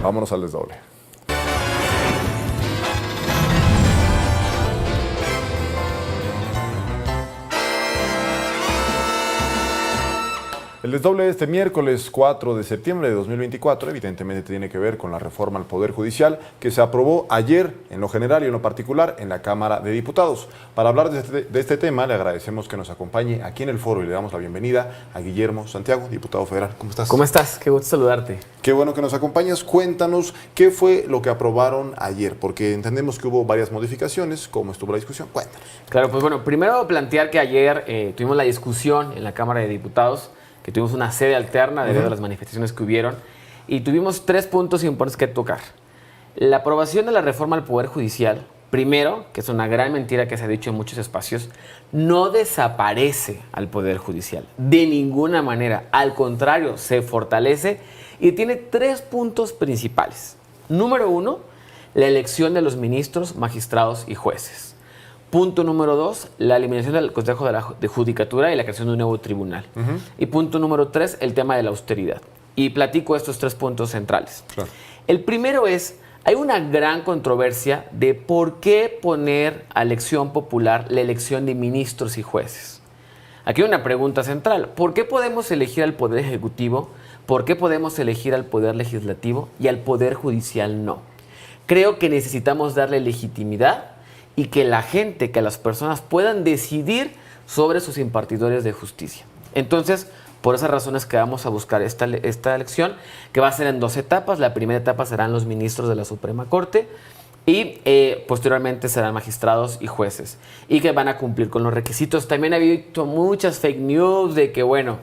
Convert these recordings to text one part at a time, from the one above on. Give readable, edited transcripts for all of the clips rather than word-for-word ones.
Vámonos al desdoble. El desdoble de este miércoles 4 de septiembre de 2024 evidentemente tiene que ver con la reforma al Poder Judicial que se aprobó ayer en lo general y en lo particular en la Cámara de Diputados. Para hablar de este tema le agradecemos que nos acompañe aquí en el foro y le damos la bienvenida a Guillermo Santiago, diputado federal. ¿Cómo estás? ¿Cómo estás? Qué gusto saludarte. Qué bueno que nos acompañas. Cuéntanos qué fue lo que aprobaron ayer, porque entendemos que hubo varias modificaciones. ¿Cómo estuvo la discusión? Cuéntanos. Claro, pues bueno, primero plantear que ayer tuvimos la discusión en la Cámara de Diputados, que tuvimos una sede alterna debido a las manifestaciones que hubieron, y tuvimos 3 puntos importantes que tocar. La aprobación de la reforma al Poder Judicial, primero, que es una gran mentira que se ha dicho en muchos espacios, no desaparece al Poder Judicial, de ninguna manera. Al contrario, se fortalece y tiene 3 puntos principales. Número 1, la elección de los ministros, magistrados y jueces. Punto número 2, la eliminación del Consejo de Judicatura y la creación de un nuevo tribunal. Y punto número 3, el tema de la austeridad. Y platico estos 3 puntos centrales. Claro. El primero es, hay una gran controversia de por qué poner a elección popular la elección de ministros y jueces. Aquí hay una pregunta central. ¿Por qué podemos elegir al Poder Ejecutivo? ¿Por qué podemos elegir al Poder Legislativo y al Poder Judicial no? Creo que necesitamos darle legitimidad y que la gente, que las personas puedan decidir sobre sus impartidores de justicia. Entonces, por esas razones que vamos a buscar esta elección, que va a ser en 2 etapas. La primera etapa serán los ministros de la Suprema Corte y posteriormente serán magistrados y jueces, y que van a cumplir con los requisitos. También ha habido muchas fake news de que, bueno,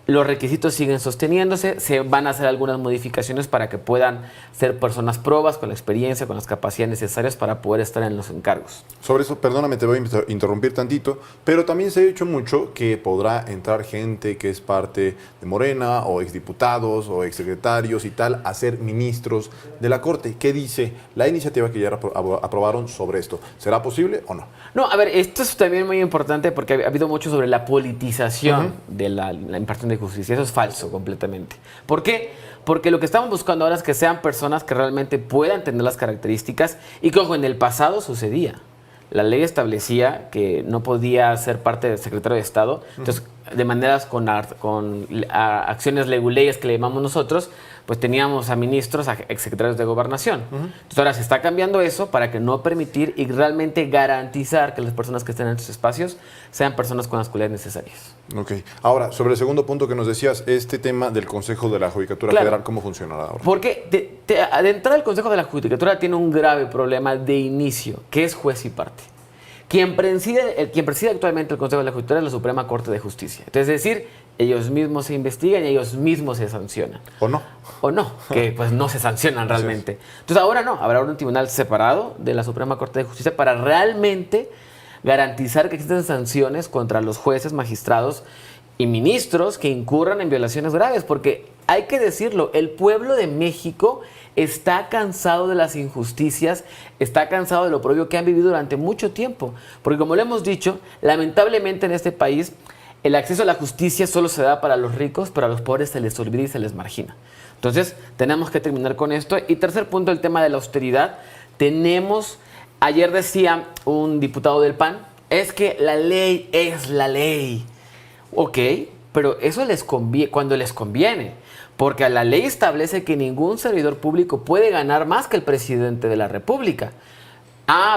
los requisitos siguen sosteniéndose, se van a hacer algunas modificaciones para que puedan ser personas probas, con la experiencia, con las capacidades necesarias para poder estar en los encargos. Sobre eso, perdóname, te voy a interrumpir tantito, pero también se ha dicho mucho que podrá entrar gente que es parte de Morena, o exdiputados, o exsecretarios y tal, a ser ministros de la Corte. ¿Qué dice la iniciativa que ya aprobaron sobre esto? ¿Será posible o no? No, a ver, esto es también muy importante porque ha habido mucho sobre la politización de la impartición de justicia. Eso es falso completamente. ¿Por qué? Porque lo que estamos buscando ahora es que sean personas que realmente puedan tener las características y que, ojo, en el pasado sucedía. La ley establecía que no podía ser parte del secretario de Estado. Entonces, de maneras con acciones leguleyes que le llamamos nosotros, pues teníamos a ministros, a exsecretarios de Gobernación. Entonces, ahora se está cambiando eso para que no permitir y realmente garantizar que las personas que estén en estos espacios sean personas con las cualidades necesarias. Ok. Ahora, sobre el segundo punto que nos decías, este tema del Consejo de la Judicatura Federal, ¿cómo funcionará ahora? Porque de entrada el Consejo de la Judicatura tiene un grave problema de inicio, que es juez y parte. Quien preside actualmente el Consejo de la Judicatura es la Suprema Corte de Justicia. Entonces, es decir, ellos mismos se investigan y ellos mismos se sancionan. ¿O no? O no, que pues no se sancionan realmente. Entonces, ahora no, habrá un tribunal separado de la Suprema Corte de Justicia para realmente garantizar que existen sanciones contra los jueces, magistrados y ministros que incurran en violaciones graves, porque hay que decirlo, el pueblo de México está cansado de las injusticias, está cansado de lo propio que han vivido durante mucho tiempo, porque como lo hemos dicho, lamentablemente en este país el acceso a la justicia solo se da para los ricos, pero a los pobres se les olvida y se les margina. Entonces, tenemos que terminar con esto. Y tercer punto, el tema de la austeridad. Ayer decía un diputado del PAN, es que la ley es la ley. Ok, pero eso cuando les conviene, porque la ley establece que ningún servidor público puede ganar más que el presidente de la República.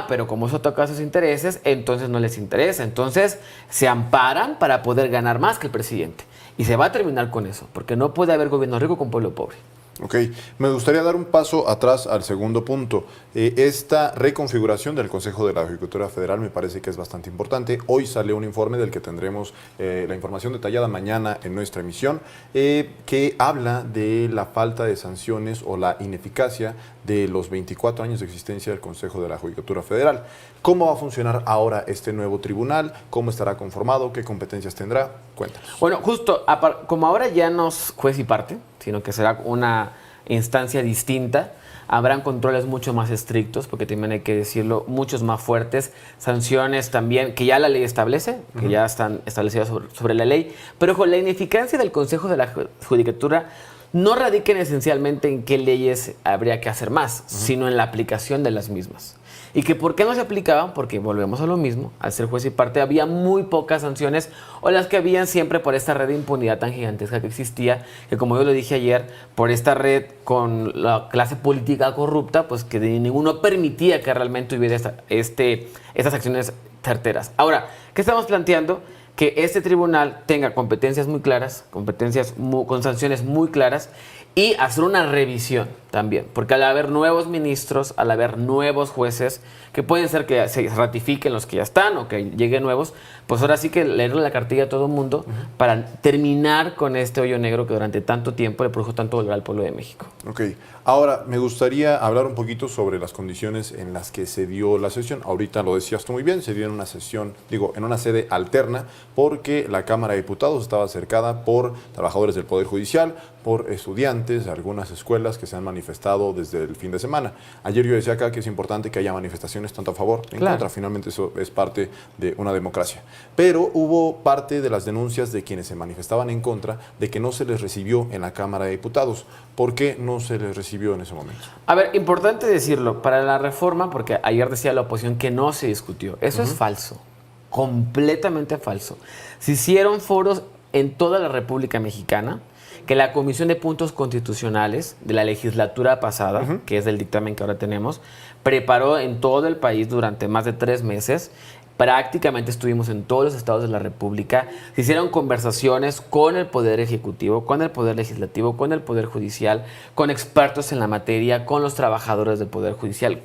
Pero como eso toca sus intereses, entonces no les interesa. Entonces se amparan para poder ganar más que el presidente. Y se va a terminar con eso, porque no puede haber gobierno rico con pueblo pobre. Ok, me gustaría dar un paso atrás al segundo punto. Esta reconfiguración del Consejo de la Judicatura Federal me parece que es bastante importante. Hoy sale un informe del que tendremos la información detallada mañana en nuestra emisión, que habla de la falta de sanciones o la ineficacia de los 24 años de existencia del Consejo de la Judicatura Federal. ¿Cómo va a funcionar ahora este nuevo tribunal? ¿Cómo estará conformado? ¿Qué competencias tendrá? Cuéntanos. Bueno, justo, como ahora ya no es juez y parte, sino que será una instancia distinta, habrán controles mucho más estrictos, porque también hay que decirlo, muchos más fuertes, sanciones también, que ya la ley establece, que ya están establecidas sobre la ley, pero con la ineficacia del Consejo de la Judicatura no radiquen esencialmente en qué leyes habría que hacer más, sino en la aplicación de las mismas. ¿Y que por qué no se aplicaban? Porque volvemos a lo mismo, al ser juez y parte había muy pocas sanciones o las que habían siempre por esta red de impunidad tan gigantesca que existía, que como yo lo dije ayer, por esta red con la clase política corrupta, pues que de ninguno permitía que realmente hubiera estas acciones certeras. Ahora, ¿qué estamos planteando? Que este tribunal tenga competencias muy claras, con sanciones muy claras y hacer una revisión también, porque al haber nuevos ministros, al haber nuevos jueces, que pueden ser que se ratifiquen los que ya están o que lleguen nuevos, pues ahora sí que leerle la cartilla a todo el mundo para terminar con este hoyo negro que durante tanto tiempo le produjo tanto dolor al pueblo de México. Ok, ahora me gustaría hablar un poquito sobre las condiciones en las que se dio la sesión. Ahorita lo decías tú muy bien, se dio en una sesión, en una sede alterna, porque la Cámara de Diputados estaba cercada por trabajadores del Poder Judicial, por estudiantes de algunas escuelas que se han manifestado desde el fin de semana. Ayer yo decía acá que es importante que haya manifestaciones tanto a favor como en contra. Finalmente eso es parte de una democracia. Pero hubo parte de las denuncias de quienes se manifestaban en contra de que no se les recibió en la Cámara de Diputados. ¿Por qué no se les recibió en ese momento? A ver, importante decirlo, para la reforma, porque ayer decía la oposición que no se discutió. Eso es falso, completamente falso. Se hicieron foros en toda la República Mexicana, que la Comisión de Puntos Constitucionales de la legislatura pasada, que es del dictamen que ahora tenemos, preparó en todo el país durante más de 3 meses. Prácticamente estuvimos en todos los estados de la República. Se hicieron conversaciones con el Poder Ejecutivo, con el Poder Legislativo, con el Poder Judicial, con expertos en la materia, con los trabajadores del Poder Judicial.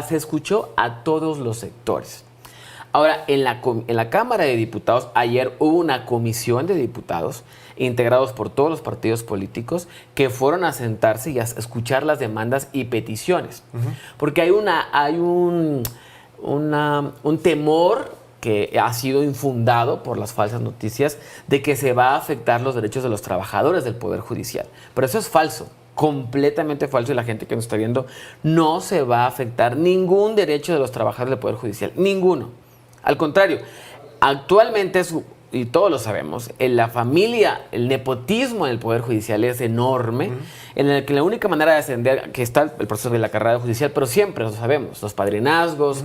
Se escuchó a todos los sectores. Ahora, en la Cámara de Diputados, ayer hubo una comisión de diputados integrados por todos los partidos políticos que fueron a sentarse y a escuchar las demandas y peticiones. Porque hay un temor que ha sido infundado por las falsas noticias de que se va a afectar los derechos de los trabajadores del Poder Judicial. Pero eso es falso, completamente falso, y la gente que nos está viendo, no se va a afectar ningún derecho de los trabajadores del Poder Judicial, ninguno. Al contrario, actualmente, y todos lo sabemos, en la familia, el nepotismo en el Poder Judicial es enorme, en el que la única manera de ascender, que está el proceso de la carrera judicial, pero siempre lo sabemos, los padrinazgos,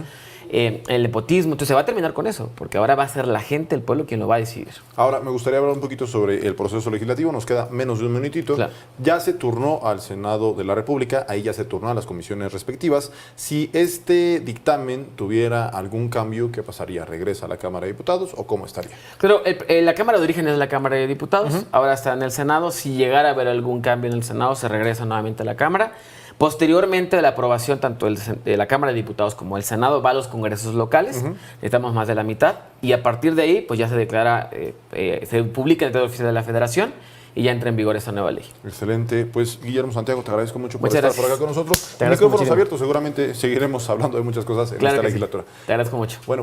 el nepotismo, entonces se va a terminar con eso, porque ahora va a ser la gente, el pueblo, quien lo va a decidir. Ahora, me gustaría hablar un poquito sobre el proceso legislativo, nos queda menos de un minutito. Claro. Ya se turnó al Senado de la República, ahí ya se turnó a las comisiones respectivas. Si este dictamen tuviera algún cambio, ¿qué pasaría? ¿Regresa a la Cámara de Diputados o cómo estaría? Pero la Cámara de origen es la Cámara de Diputados, ahora está en el Senado. Si llegara a haber algún cambio en el Senado, se regresa nuevamente a la Cámara. Posteriormente de la aprobación tanto de la Cámara de Diputados como el Senado va a los congresos locales, necesitamos más de la mitad, y a partir de ahí pues ya se declara, se publica en el Diario Oficial de la Federación y ya entra en vigor esta nueva ley. Excelente. Pues Guillermo Santiago, te agradezco mucho por Muchas estar gracias. por acá con nosotros. Te agradezco Micrófonos muchísimo. abiertos, seguramente seguiremos hablando de muchas cosas en Claro esta que sí. legislatura. Te agradezco mucho. Bueno.